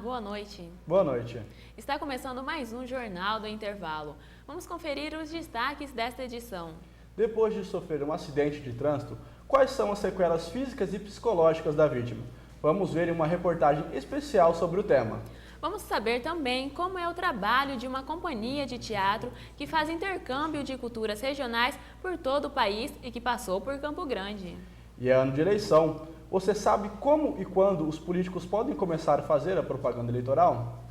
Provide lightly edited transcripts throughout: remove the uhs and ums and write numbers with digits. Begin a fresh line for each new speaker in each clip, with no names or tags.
boa noite.
Boa noite.
Está começando mais um Jornal do Intervalo. Vamos conferir os destaques desta edição.
Depois de sofrer um acidente de trânsito, quais são as sequelas físicas e psicológicas da vítima? Vamos ver em uma reportagem especial sobre o tema.
Vamos saber também como é o trabalho de uma companhia de teatro que faz intercâmbio de culturas regionais por todo o país e que passou por Campo Grande.
E é ano de eleição. Você sabe como e quando os políticos podem começar a fazer a propaganda eleitoral?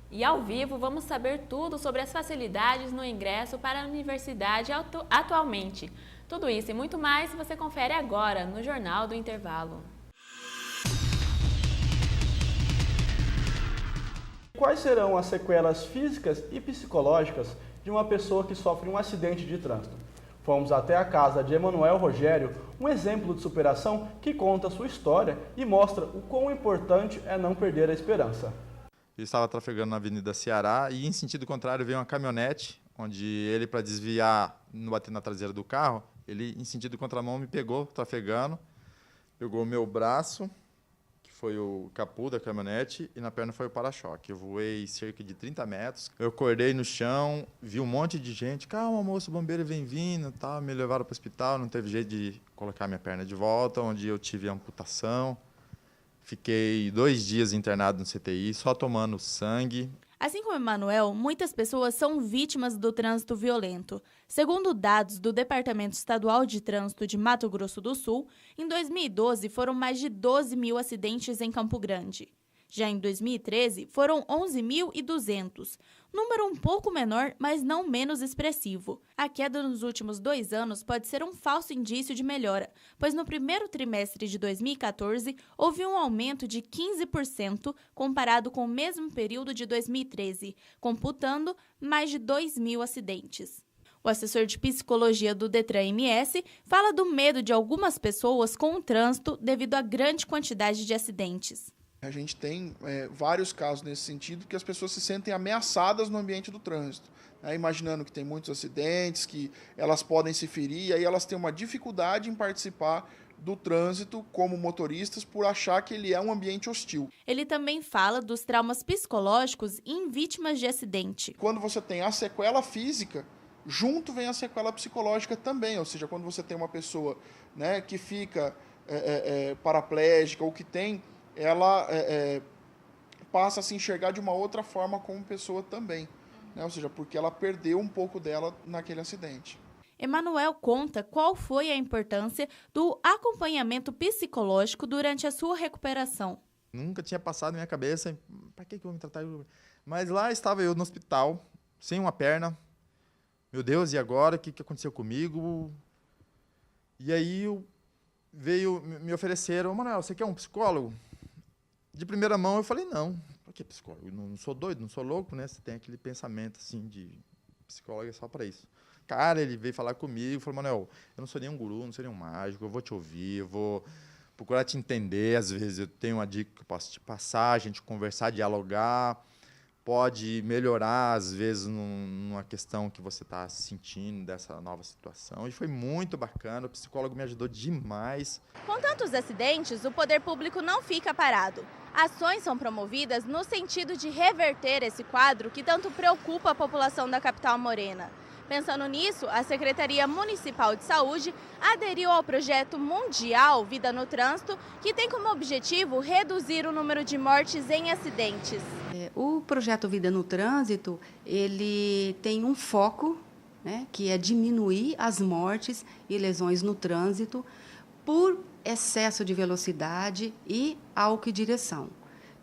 E ao vivo vamos saber tudo sobre as facilidades no ingresso para a universidade atualmente. Tudo isso e muito mais você confere agora no Jornal do Intervalo.
Quais serão as sequelas físicas e psicológicas de uma pessoa que sofre um acidente de trânsito? Fomos até a casa de Emanuel Rogério, um exemplo de superação que conta sua história e mostra o quão importante é não perder a esperança.
Eu estava trafegando na Avenida Ceará e, em sentido contrário, veio uma caminhonete, onde ele, para desviar, não bater na traseira do carro, ele, em sentido contramão, me pegou trafegando, pegou o meu braço, que foi o capô da caminhonete, e na perna foi o para-choque. Eu voei cerca de 30 metros, eu acordei no chão, vi um monte de gente, calma moço, o bombeiro vem vindo, tá? Me levaram para o hospital, não teve jeito de colocar minha perna de volta, onde eu tive amputação. Fiquei 2 dias internado no CTI, só tomando sangue.
Assim como Emanuel, muitas pessoas são vítimas do trânsito violento. Segundo dados do Departamento Estadual de Trânsito de Mato Grosso do Sul, em 2012 foram mais de 12 mil acidentes em Campo Grande. Já em 2013, foram 11.200, número um pouco menor, mas não menos expressivo. A queda nos últimos 2 anos pode ser um falso indício de melhora, pois no primeiro trimestre de 2014 houve um aumento de 15% comparado com o mesmo período de 2013, computando mais de 2 mil acidentes. O assessor de psicologia do Detran-MS fala do medo de algumas pessoas com o trânsito devido à grande quantidade de acidentes.
A gente tem vários casos nesse sentido que as pessoas se sentem ameaçadas no ambiente do trânsito, né? Imaginando que tem muitos acidentes, que elas podem se ferir, e aí elas têm uma dificuldade em participar do trânsito como motoristas por achar que ele é um ambiente hostil.
Ele também fala dos traumas psicológicos em vítimas de acidente.
Quando você tem a sequela física, junto vem a sequela psicológica também, ou seja, quando você tem uma pessoa, né, que fica paraplégica ou que tem... ela passa a se enxergar de uma outra forma como pessoa também, né? Ou seja, porque ela perdeu um pouco dela naquele acidente.
Emanuel conta qual foi a importância do acompanhamento psicológico durante a sua recuperação.
Nunca tinha passado na minha cabeça, para que eu vou me tratar? Mas lá estava eu no hospital, sem uma perna. Meu Deus, e agora? O que aconteceu comigo? E aí me ofereceram, Manuel, você quer um psicólogo? De primeira mão eu falei, não, por que psicólogo? Eu não sou doido, não sou louco, né? Você tem aquele pensamento assim de psicólogo é só para isso. Cara, ele veio falar comigo, falou, Manuel, eu não sou nenhum guru, não sou nenhum mágico, eu vou te ouvir, eu vou procurar te entender, às vezes eu tenho uma dica que eu posso te passar, a gente conversar, dialogar, pode melhorar, às vezes, numa questão que você está sentindo dessa nova situação. E foi muito bacana, o psicólogo me ajudou demais.
Com tantos acidentes, o poder público não fica parado. Ações são promovidas no sentido de reverter esse quadro que tanto preocupa a população da capital morena. Pensando nisso, a Secretaria Municipal de Saúde aderiu ao projeto mundial Vida no Trânsito, que tem como objetivo reduzir o número de mortes em acidentes.
O projeto Vida no Trânsito, ele tem um foco, né, que é diminuir as mortes e lesões no trânsito por excesso de velocidade e álcool e direção.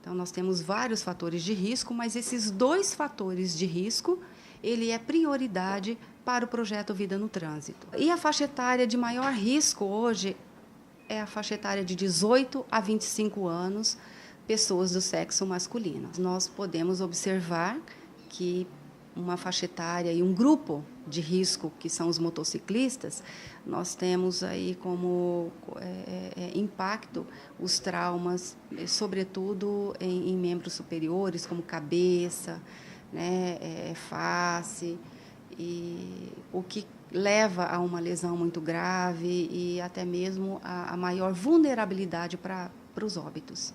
Então, nós temos vários fatores de risco, mas esses 2 fatores de risco, ele é prioridade para o projeto Vida no Trânsito. E a faixa etária de maior risco hoje é a faixa etária de 18 a 25 anos, pessoas do sexo masculino. Nós podemos observar que uma faixa etária e um grupo de risco, que são os motociclistas, nós temos aí como impacto os traumas, sobretudo em membros superiores, como cabeça, né, face, e o que leva a uma lesão muito grave e até mesmo a maior vulnerabilidade para os óbitos.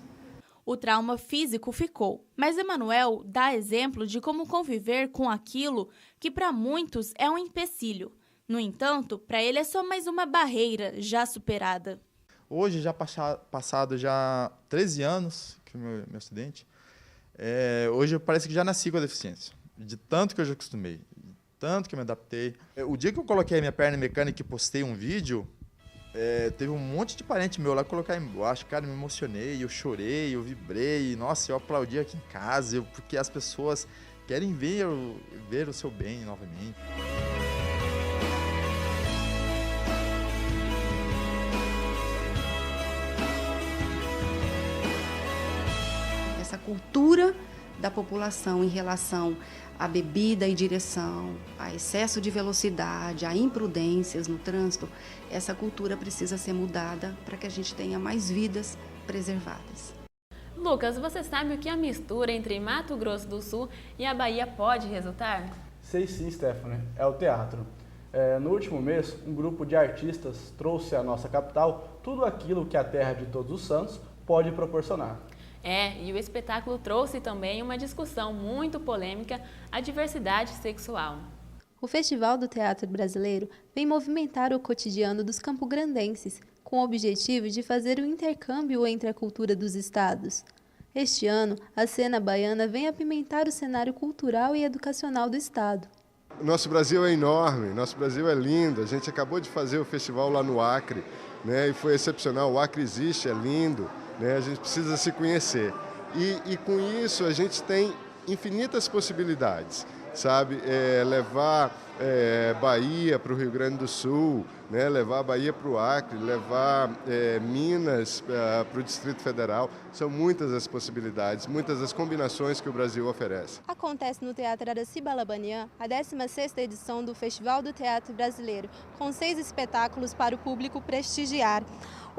O trauma físico ficou, mas Emanuel dá exemplo de como conviver com aquilo que para muitos é um empecilho. No entanto, para ele é só mais uma barreira já superada.
Hoje, já passado já 13 anos que meu acidente, hoje parece que já nasci com a deficiência, de tanto que eu já acostumei, de tanto que eu me adaptei. O dia que eu coloquei a minha perna mecânica e postei um vídeo, teve um monte de parente meu lá colocar embaixo, cara, eu me emocionei, eu chorei, eu vibrei, nossa, eu aplaudi aqui em casa, porque as pessoas querem ver o seu bem novamente.
Essa cultura da população em relação à bebida e direção, a excesso de velocidade, a imprudências no trânsito, essa cultura precisa ser mudada para que a gente tenha mais vidas preservadas.
Lucas, você sabe o que a mistura entre Mato Grosso do Sul e a Bahia pode resultar?
Sei sim, Stephanie, é o teatro. No último mês, um grupo de artistas trouxe à nossa capital tudo aquilo que a terra de Todos os Santos pode proporcionar.
E o espetáculo trouxe também uma discussão muito polêmica, a diversidade sexual.
O Festival do Teatro Brasileiro vem movimentar o cotidiano dos campograndenses, com o objetivo de fazer o intercâmbio entre a cultura dos estados. Este ano, a cena baiana vem apimentar o cenário cultural e educacional do estado.
Nosso Brasil é enorme, nosso Brasil é lindo. A gente acabou de fazer o festival lá no Acre, né, e foi excepcional. O Acre existe, é lindo. A gente precisa se conhecer e com isso a gente tem infinitas possibilidades, sabe? Levar Bahia para o Rio Grande do Sul, né? Levar Bahia para o Acre, levar Minas para o Distrito Federal. São muitas as possibilidades, muitas as combinações que o Brasil oferece.
Acontece no Teatro Araci Balabanian a 16ª edição do Festival do Teatro Brasileiro, com 6 espetáculos para o público prestigiar.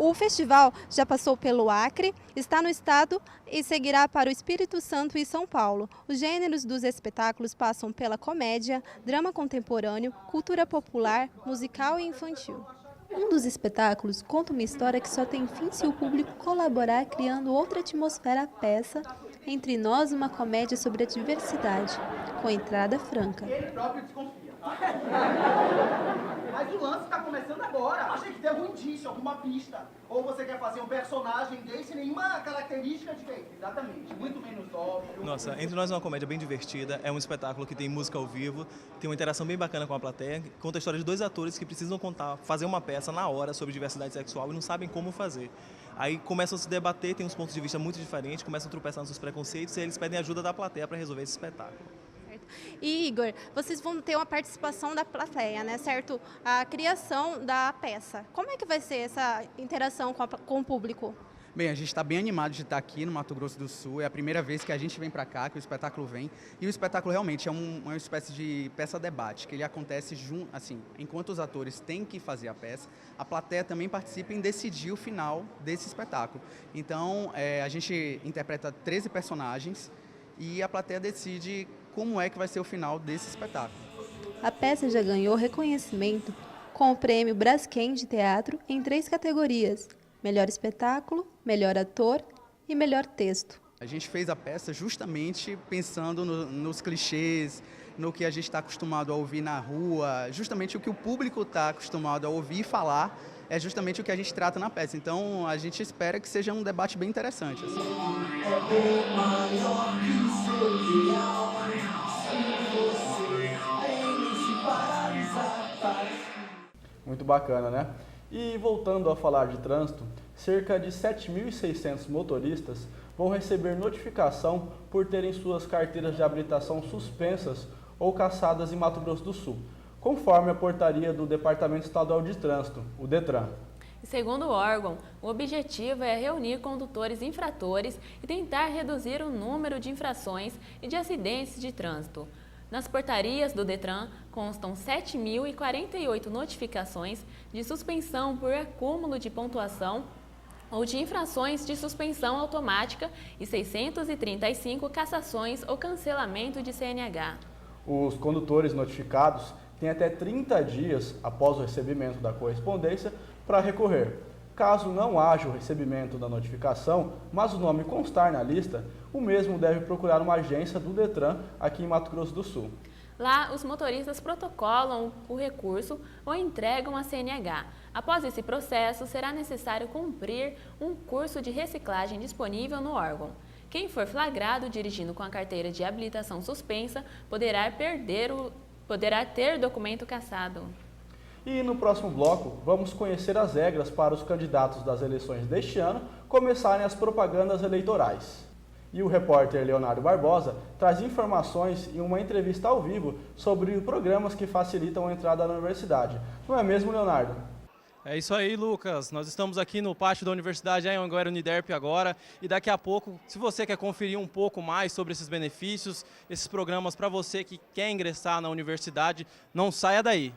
O festival já passou pelo Acre, está no estado e seguirá para o Espírito Santo e São Paulo. Os gêneros dos espetáculos passam pela comédia, drama contemporâneo, cultura popular, musical e infantil. Um dos espetáculos conta uma história que só tem fim se o público colaborar criando outra atmosfera à peça, Entre Nós, uma comédia sobre a diversidade, com entrada franca.
Ele próprio desconfia. Mas o lance está começando agora. Achei que tem algum indício, alguma pista. Ou você quer fazer um personagem gay sem nenhuma característica de gay. Exatamente. Muito menos óbvio.
Nossa, Entre Nós é uma comédia bem divertida. É um espetáculo que tem música ao vivo, tem uma interação bem bacana com a plateia. Conta a história de 2 atores que precisam fazer uma peça na hora sobre diversidade sexual e não sabem como fazer. Aí começam a se debater, tem uns pontos de vista muito diferentes, começam a tropeçar nos seus preconceitos e eles pedem ajuda da plateia para resolver esse espetáculo.
E Igor, vocês vão ter uma participação da plateia, né, certo? A criação da peça. Como é que vai ser essa interação com o público?
Bem, a gente está bem animado de estar aqui no Mato Grosso do Sul. É a primeira vez que a gente vem para cá, que o espetáculo vem. E o espetáculo realmente é uma espécie de peça-debate, que ele acontece assim, enquanto os atores têm que fazer a peça, a plateia também participa em decidir o final desse espetáculo. Então, a gente interpreta 13 personagens e a plateia decide como é que vai ser o final desse espetáculo.
A peça já ganhou reconhecimento com o prêmio Braskem de Teatro em 3 categorias: Melhor Espetáculo, Melhor Ator e Melhor Texto.
A gente fez a peça justamente pensando nos clichês, no que a gente está acostumado a ouvir na rua, justamente o que o público está acostumado a ouvir e falar, é justamente o que a gente trata na peça. Então, a gente espera que seja um debate bem interessante. Assim.
Muito bacana, né? E voltando a falar de trânsito, cerca de 7.600 motoristas vão receber notificação por terem suas carteiras de habilitação suspensas ou cassadas em Mato Grosso do Sul, conforme a portaria do Departamento Estadual de Trânsito, o DETRAN.
Segundo o órgão, o objetivo é reunir condutores infratores e tentar reduzir o número de infrações e de acidentes de trânsito. Nas portarias do DETRAN constam 7.048 notificações de suspensão por acúmulo de pontuação ou de infrações de suspensão automática e 635 cassações ou cancelamento de CNH.
Os condutores notificados têm até 30 dias após o recebimento da correspondência para recorrer. Caso não haja o recebimento da notificação, mas o nome constar na lista, o mesmo deve procurar uma agência do Detran aqui em Mato Grosso do Sul.
Lá, os motoristas protocolam o recurso ou entregam a CNH. Após esse processo, será necessário cumprir um curso de reciclagem disponível no órgão. Quem for flagrado dirigindo com a carteira de habilitação suspensa poderá ter documento cassado.
E no próximo bloco, vamos conhecer as regras para os candidatos das eleições deste ano começarem as propagandas eleitorais. E o repórter Leonardo Barbosa traz informações em uma entrevista ao vivo sobre programas que facilitam a entrada na universidade. Não é mesmo, Leonardo?
É isso aí, Lucas. Nós estamos aqui no pátio da Universidade Anhanguera Uniderp agora e daqui a pouco, se você quer conferir um pouco mais sobre esses benefícios, esses programas para você que quer ingressar na universidade, não saia daí.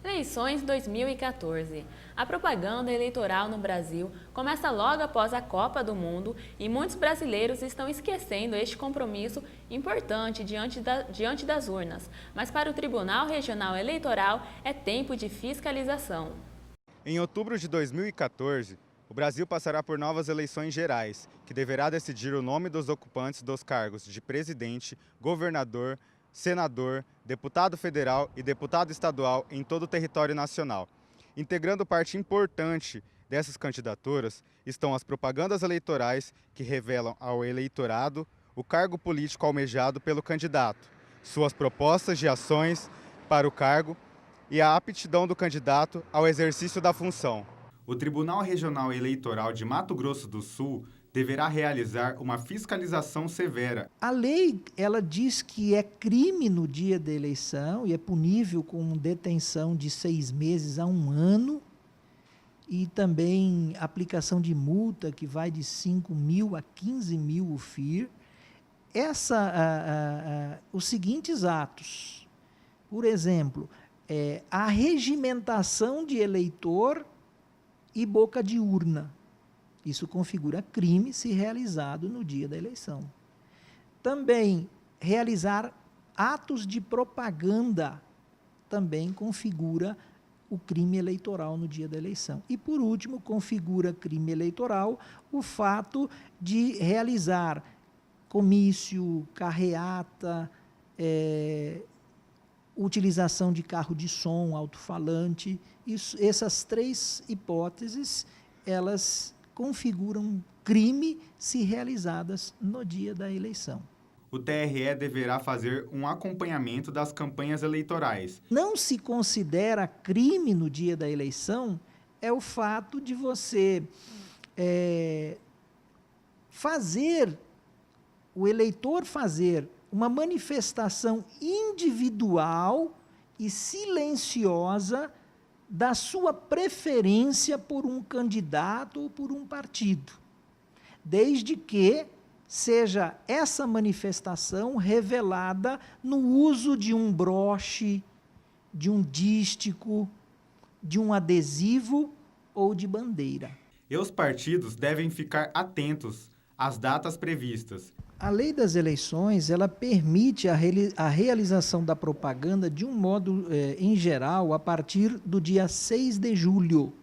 Eleições 2014. A propaganda eleitoral no Brasil começa logo após a Copa do Mundo e muitos brasileiros estão esquecendo este compromisso importante diante das urnas. Mas para o Tribunal Regional Eleitoral é tempo de fiscalização.
Em outubro de 2014, o Brasil passará por novas eleições gerais, que deverá decidir o nome dos ocupantes dos cargos de presidente, governador, senador, deputado federal e deputado estadual em todo o território nacional. Integrando parte importante dessas candidaturas estão as propagandas eleitorais que revelam ao eleitorado o cargo político almejado pelo candidato, suas propostas de ações para o cargo e a aptidão do candidato ao exercício da função.
O Tribunal Regional Eleitoral de Mato Grosso do Sul deverá realizar uma fiscalização severa.
A lei, ela diz que é crime no dia da eleição e é punível com detenção de 6 meses a 1 ano e também aplicação de multa que vai de 5 mil a 15 mil o FIR. Os seguintes atos, por exemplo, a regimentação de eleitor e boca de urna. Isso configura crime se realizado no dia da eleição. Também realizar atos de propaganda também configura o crime eleitoral no dia da eleição. E, por último, configura crime eleitoral o fato de realizar comício, carreata, utilização de carro de som, alto-falante. Essas 3 hipóteses, elas configuram crime se realizadas no dia da eleição.
O TRE deverá fazer um acompanhamento das campanhas eleitorais.
Não se considera crime no dia da eleição é o fato de você o eleitor fazer uma manifestação individual e silenciosa da sua preferência por um candidato ou por um partido, desde que seja essa manifestação revelada no uso de um broche, de um dístico, de um adesivo ou de bandeira.
E os partidos devem ficar atentos às datas previstas.
A lei das eleições, ela permite a realização da propaganda de um modo, em geral, a partir do dia 6 de julho.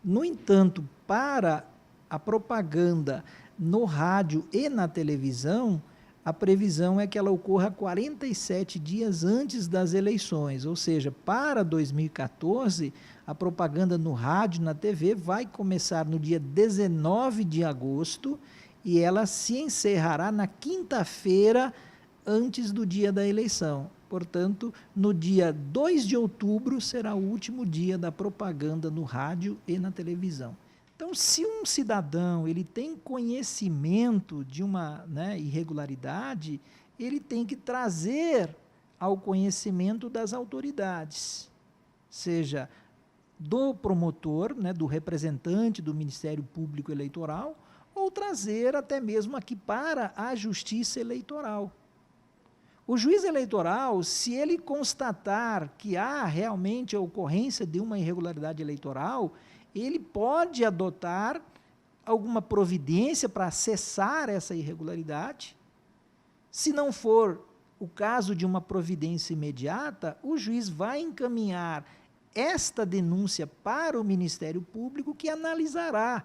No entanto, para a propaganda no rádio e na televisão, a previsão é que ela ocorra 47 dias antes das eleições, ou seja, para 2014, a propaganda no rádio e na TV vai começar no dia 19 de agosto e ela se encerrará na quinta-feira antes do dia da eleição. Portanto, no dia 2 de outubro será o último dia da propaganda no rádio e na televisão. Então, se um cidadão ele tem conhecimento de uma irregularidade, ele tem que trazer ao conhecimento das autoridades, seja do promotor, do representante do Ministério Público Eleitoral, ou trazer até mesmo aqui para a Justiça Eleitoral. O juiz eleitoral, se ele constatar que há realmente a ocorrência de uma irregularidade eleitoral, ele pode adotar alguma providência para cessar essa irregularidade. Se não for o caso de uma providência imediata, o juiz vai encaminhar esta denúncia para o Ministério Público, que analisará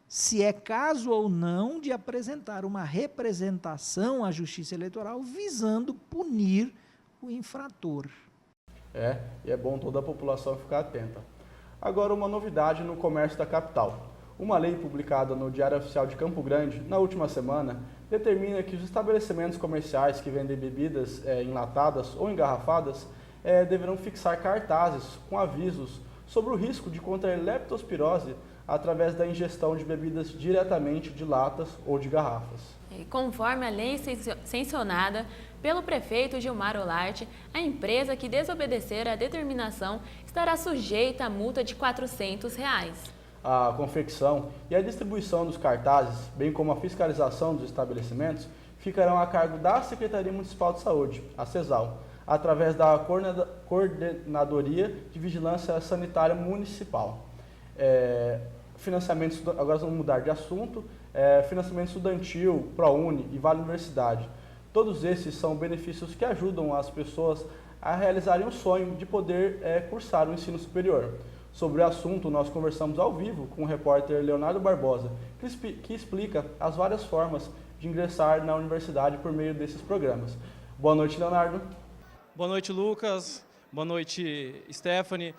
se é caso ou não de apresentar uma representação à Justiça Eleitoral visando punir o infrator.
E é bom toda a população ficar atenta. Agora, uma novidade no comércio da capital. Uma lei publicada no Diário Oficial de Campo Grande, na última semana, determina que os estabelecimentos comerciais que vendem bebidas enlatadas ou engarrafadas deverão fixar cartazes com avisos sobre o risco de contrair leptospirose através da ingestão de bebidas diretamente de latas ou de garrafas.
Conforme a lei sancionada pelo prefeito Gilmar Olarte, a empresa que desobedecer à determinação estará sujeita a multa de R$ 400.
A confecção e a distribuição dos cartazes, bem como a fiscalização dos estabelecimentos, ficarão a cargo da Secretaria Municipal de Saúde, a CESAL, através da Coordenadoria de Vigilância Sanitária Municipal. Agora vamos mudar de assunto. Financiamento estudantil, ProUni e Vale Universidade. Todos esses são benefícios que ajudam as pessoas a realizarem o sonho de poder cursar o ensino superior. Sobre o assunto, nós conversamos ao vivo com o repórter Leonardo Barbosa, que explica as várias formas de ingressar na universidade por meio desses programas. Boa noite, Leonardo.
Boa noite, Lucas. Boa noite, Stephanie.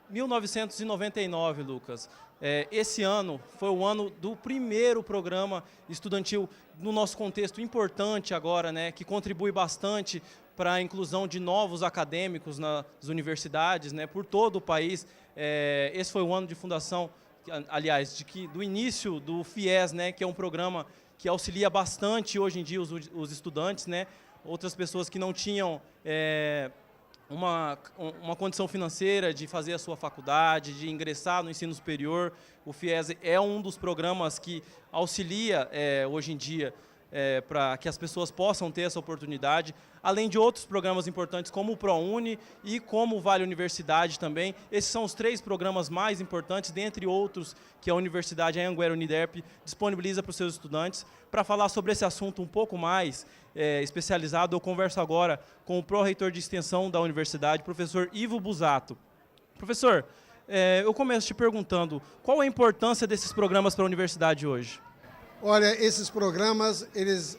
1999, Lucas. Esse ano foi o ano do primeiro programa estudantil no nosso contexto importante agora, que contribui bastante para a inclusão de novos acadêmicos nas universidades, por todo o país. Esse foi o ano de fundação, aliás, do início do FIES, que é um programa que auxilia bastante hoje em dia os estudantes, outras pessoas que não tinham uma condição financeira de fazer a sua faculdade, de ingressar no ensino superior. O FIES é um dos programas que auxilia hoje em dia para que as pessoas possam ter essa oportunidade, além de outros programas importantes como o ProUni e como o Vale Universidade também. Esses são os 3 programas mais importantes, dentre outros, que a Universidade Anhanguera Uniderp disponibiliza para os seus estudantes. Para falar sobre esse assunto um pouco mais especializado, eu converso agora com o pró-reitor de extensão da universidade, professor Ivo Busato. Professor, eu começo te perguntando, qual a importância desses programas para a universidade hoje?
Olha, esses programas, eles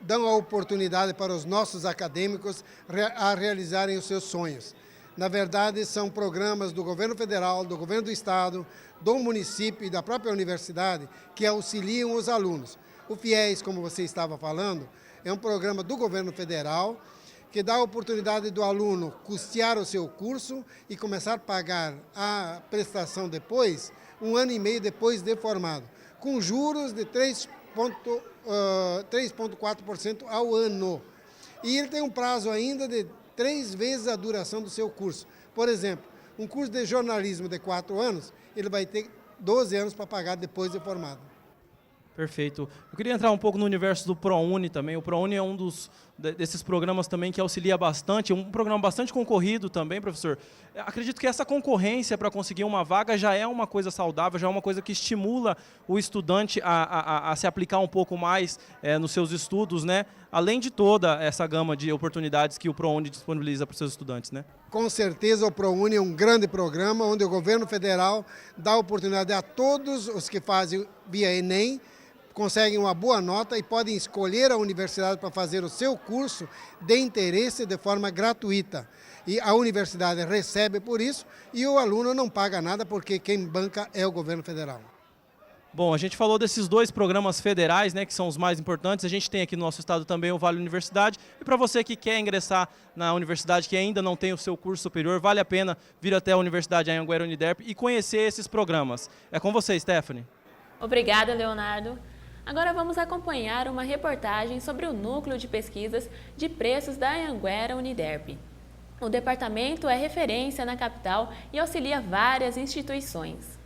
dão a oportunidade para os nossos acadêmicos a realizarem os seus sonhos. Na verdade, são programas do governo federal, do governo do estado, do município e da própria universidade que auxiliam os alunos. O FIES, como você estava falando, é um programa do governo federal que dá a oportunidade do aluno custear o seu curso e começar a pagar a prestação depois, 1 ano e meio depois de formado, com juros de 3,4% ao ano. E ele tem um prazo ainda de 3 vezes a duração do seu curso. Por exemplo, um curso de jornalismo de 4 anos, ele vai ter 12 anos para pagar depois de formado.
Perfeito. Eu queria entrar um pouco no universo do ProUni também. O ProUni é um desses programas também que auxilia bastante, um programa bastante concorrido também, professor. Acredito que essa concorrência para conseguir uma vaga já é uma coisa saudável, já é uma coisa que estimula o estudante a se aplicar um pouco mais nos seus estudos, além de toda essa gama de oportunidades que o ProUni disponibiliza para os seus estudantes,
Com certeza o ProUni é um grande programa onde o governo federal dá oportunidade a todos os que fazem via Enem conseguem uma boa nota e podem escolher a universidade para fazer o seu curso de interesse de forma gratuita. E a universidade recebe por isso e o aluno não paga nada porque quem banca é o governo federal.
Bom, a gente falou desses 2 programas federais, né, que são os mais importantes. A gente tem aqui no nosso estado também o Vale Universidade. E para você que quer ingressar na universidade, que ainda não tem o seu curso superior, vale a pena vir até a Universidade Anhanguera Uniderp e conhecer esses programas. É com você, Stephanie.
Obrigada, Leonardo. Agora vamos acompanhar uma reportagem sobre o Núcleo de Pesquisas de Preços da Anhanguera Uniderp. O departamento é referência na capital e auxilia várias instituições.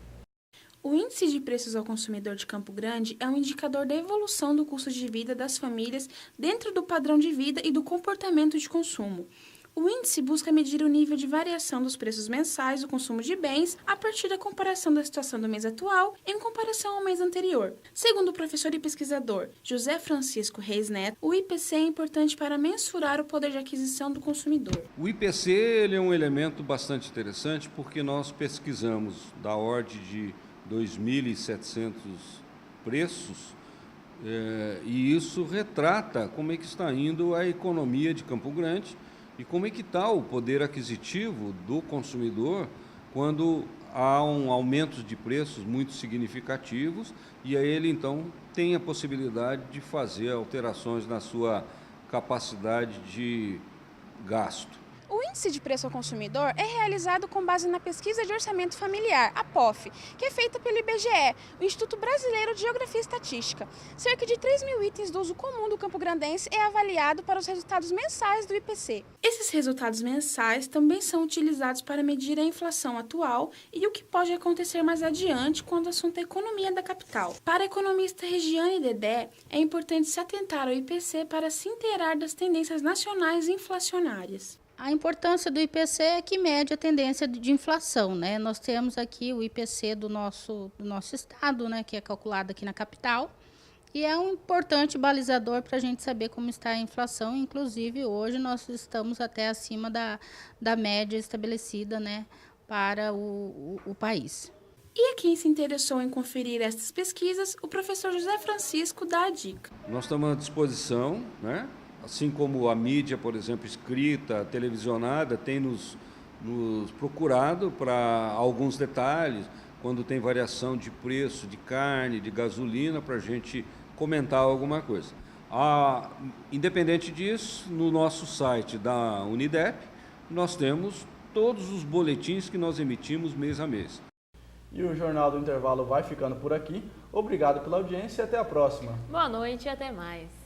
O Índice de Preços ao Consumidor de Campo Grande é um indicador da evolução do custo de vida das famílias dentro do padrão de vida e do comportamento de consumo. O índice busca medir o nível de variação dos preços mensais do consumo de bens a partir da comparação da situação do mês atual em comparação ao mês anterior. Segundo o professor e pesquisador José Francisco Reis Neto, o IPC é importante para mensurar o poder de aquisição do consumidor.
O IPC ele é um elemento bastante interessante porque nós pesquisamos da ordem de 2.700 preços e isso retrata como é que está indo a economia de Campo Grande e como é que está o poder aquisitivo do consumidor quando há um aumento de preços muito significativos e aí ele então tem a possibilidade de fazer alterações na sua capacidade de gasto.
O Índice de Preço ao Consumidor é realizado com base na Pesquisa de Orçamento Familiar, a POF, que é feita pelo IBGE, o Instituto Brasileiro de Geografia e Estatística. Cerca de 3.000 itens do uso comum do campo-grandense é avaliado para os resultados mensais do IPC. Esses resultados mensais também são utilizados para medir a inflação atual e o que pode acontecer mais adiante quando o assunto é a economia da capital. Para a economista Regiane Dedé, é importante se atentar ao IPC para se inteirar das tendências nacionais inflacionárias.
A importância do IPC é que mede a tendência de inflação, né? Nós temos aqui o IPC do nosso estado, né, que é calculado aqui na capital, e é um importante balizador para a gente saber como está a inflação. Inclusive, hoje nós estamos até acima da média estabelecida, né, para o país.
E a quem se interessou em conferir estas pesquisas, o professor José Francisco dá a dica.
Nós estamos à disposição, né? Assim como a mídia, por exemplo, escrita, televisionada, tem nos procurado para alguns detalhes, quando tem variação de preço de carne, de gasolina, para a gente comentar alguma coisa. Independente disso, no nosso site da Uniderp, nós temos todos os boletins que nós emitimos mês a mês.
E o Jornal do Intervalo vai ficando por aqui. Obrigado pela audiência e até a próxima.
Boa noite e até mais.